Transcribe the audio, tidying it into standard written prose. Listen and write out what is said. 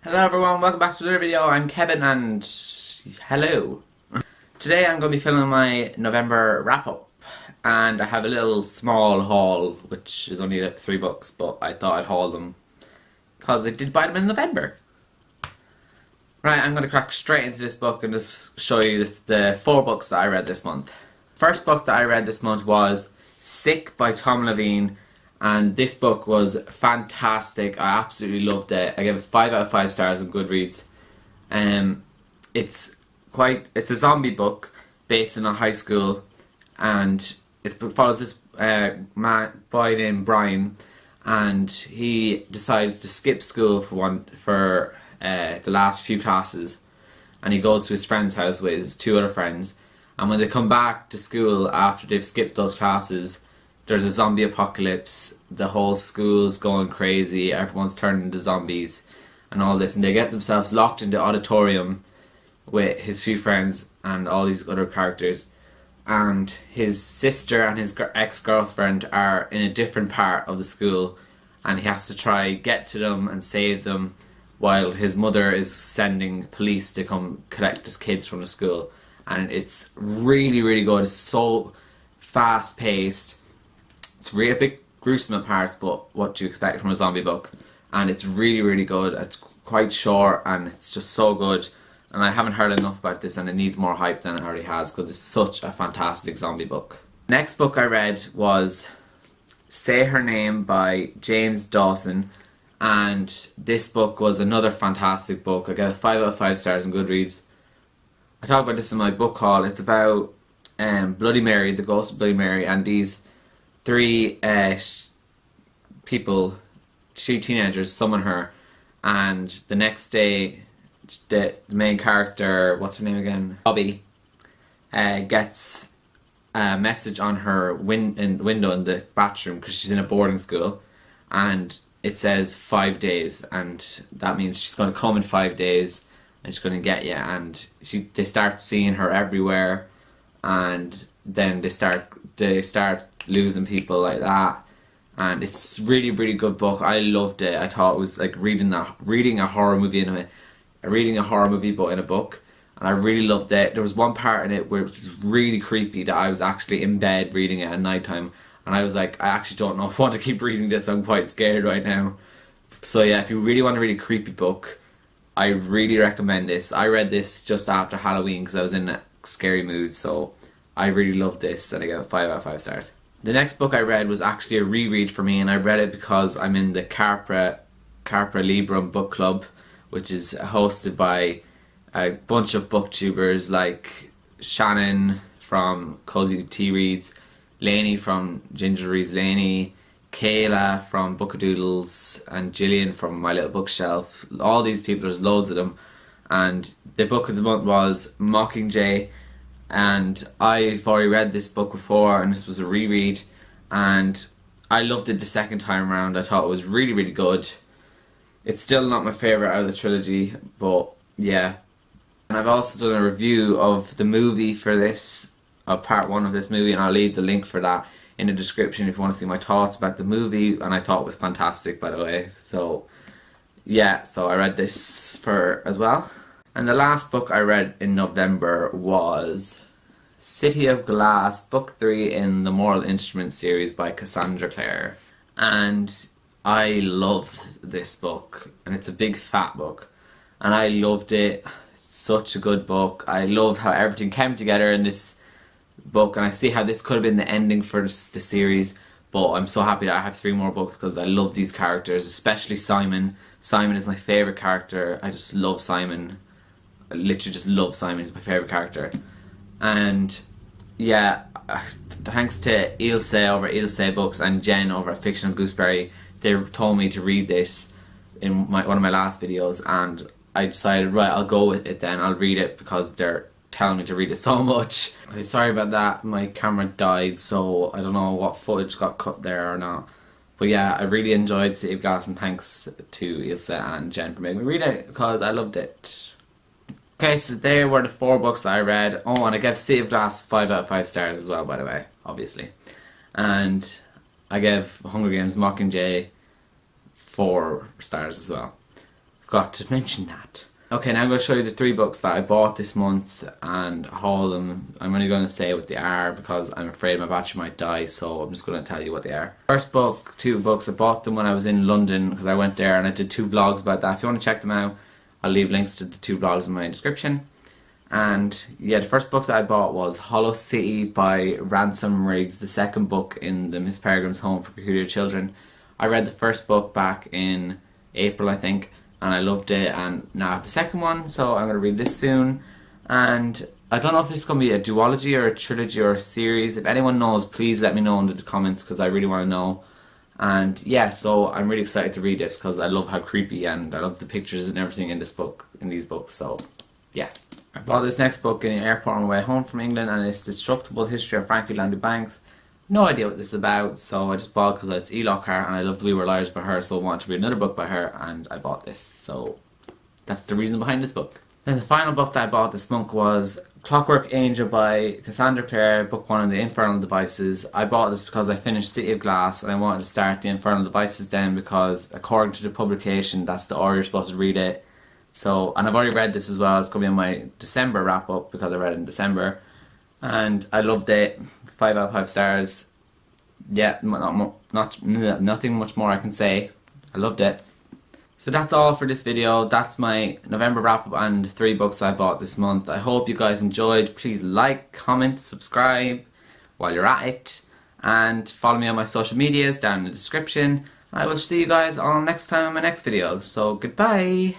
Hello everyone, welcome back to another video. I'm Kevin and hello. Today I'm going to be filming my November wrap-up and I have a little small haul which is only like $3, but I thought I'd haul them because I did buy them in November. Right, I'm going to crack straight into this book and just show you the 4 books that I read this month. First book that I read this month was Sick by Tom Levine. And this book was fantastic. I absolutely loved it. I gave it 5 out of 5 stars on Goodreads. It's a zombie book based in a high school, and it follows this boy named Brian, and he decides to skip school for the last few classes, and he goes to his friend's house with his 2 other friends. And when they come back to school after they've skipped those classes, there's a zombie apocalypse, the whole school's going crazy, everyone's turning into zombies and all this, and they get themselves locked in the auditorium with his few friends and all these other characters, and his sister and his ex-girlfriend are in a different part of the school, and he has to try get to them and save them while his mother is sending police to come collect his kids from the school. And it's really, really good. It's so fast paced. It's really a bit gruesome at parts, but what do you expect from a zombie book? And it's really, really good. It's quite short and it's just so good. And I haven't heard enough about this, and it needs more hype than it already has because it's such a fantastic zombie book. Next book I read was Say Her Name by James Dawson. And this book was another fantastic book. I gave it 5 out of 5 stars on Goodreads. I talk about this in my book haul. It's about Bloody Mary, the ghost of Bloody Mary, and these 3 people, 2 teenagers, summon her, and the next day the main character, what's her name again, Bobby, gets a message on her window in the bathroom because she's in a boarding school, and it says 5 days, and that means she's going to come in 5 days and she's going to get you. And they start seeing her everywhere, and then they start losing people like that. And it's really, really good book. I loved it. I thought it was like reading a horror movie but in a book, and I really loved it. There was one part in it where it was really creepy that I was actually in bed reading it at night time, and I was like, I actually don't know if I want to keep reading this. I'm quite scared right now. So yeah, if you really want to read a creepy book, I really recommend this. I read this just after Halloween because I was in a scary mood, so I really loved this, and I gave it 5 out of 5 stars. The next book I read was actually a reread for me, and I read it because I'm in the Carpe Librum book club, which is hosted by a bunch of booktubers like Shannon from Cozy Tea Reads, Lainey from Ginger Reads Lainey, Kayla from Bookadoodles, and Gillian from My Little Bookshelf. All these people, there's loads of them. And the book of the month was Mockingjay, and I've already read this book before, and this was a reread, and I loved it the second time around. I thought it was really, really good. It's still not my favourite out of the trilogy, but yeah. And I've also done a review of the movie for this, of part 1 of this movie, and I'll leave the link for that in the description if you want to see my thoughts about the movie, and I thought it was fantastic, by the way. So yeah, so I read this as well. And the last book I read in November was City of Glass, book 3 in the Moral Instruments series by Cassandra Clare. And I loved this book, and it's a big fat book, and I loved it. It's such a good book. I love how everything came together in this book, and I see how this could have been the ending for the series, but I'm so happy that I have 3 more books because I love these characters, especially Simon. Simon is my favourite character. I just love Simon. I literally just love Simon. He's my favourite character. And yeah, thanks to Ilse over at Ilse Books and Jen over at Fiction of Gooseberry, they told me to read this in one of my last videos, and I decided, right, I'll go with it then. I'll read it because they're telling me to read it so much. Sorry about that, my camera died, so I don't know what footage got cut there or not. But yeah, I really enjoyed City of Glass, and thanks to Ilse and Jen for making me read it because I loved it. Okay, so there were the 4 books that I read. Oh, and I gave City of Glass 5 out of 5 stars as well, by the way, obviously. And I gave Hunger Games Mockingjay 4 stars as well. Forgot to mention that. Okay, now I'm going to show you the 3 books that I bought this month and haul them. I'm only going to say what they are because I'm afraid my battery might die, so I'm just going to tell you what they are. First book, 2 books, I bought them when I was in London because I went there and I did 2 vlogs about that. If you want to check them out, I'll leave links to the 2 vlogs in my description. And yeah, the first book that I bought was Hollow City by Ransom Riggs, the second book in the Miss Peregrine's Home for Peculiar Children. I read the first book back in April, I think, and I loved it, and now I have the second one, so I'm going to read this soon. And I don't know if this is going to be a duology or a trilogy or a series. If anyone knows, please let me know in the comments because I really want to know. And yeah, so I'm really excited to read this because I love how creepy and I love the pictures and everything in this book, in these books, so yeah. I bought this next book in the airport on my way home from England, and it's Destructible History of Frankie Landy Banks. No idea what this is about, so I just bought it because it's E. Lockhart and I loved We Were Liars by her, so I wanted to read another book by her and I bought this. So that's the reason behind this book. Then the final book that I bought this month was Clockwork Angel by Cassandra Clare, book 1 on the Infernal Devices. I bought this because I finished City of Glass and I wanted to start the Infernal Devices then because according to the publication that's the order you're supposed to read it. So, and I've already read this as well. It's going to be on my December wrap up because I read it in December. And I loved it. 5 out of 5 stars. Yeah, nothing much more I can say. I loved it. So that's all for this video. That's my November wrap up and 3 books I bought this month. I hope you guys enjoyed. Please like, comment, subscribe while you're at it. And follow me on my social medias down in the description. I will see you guys all next time in my next video. So goodbye.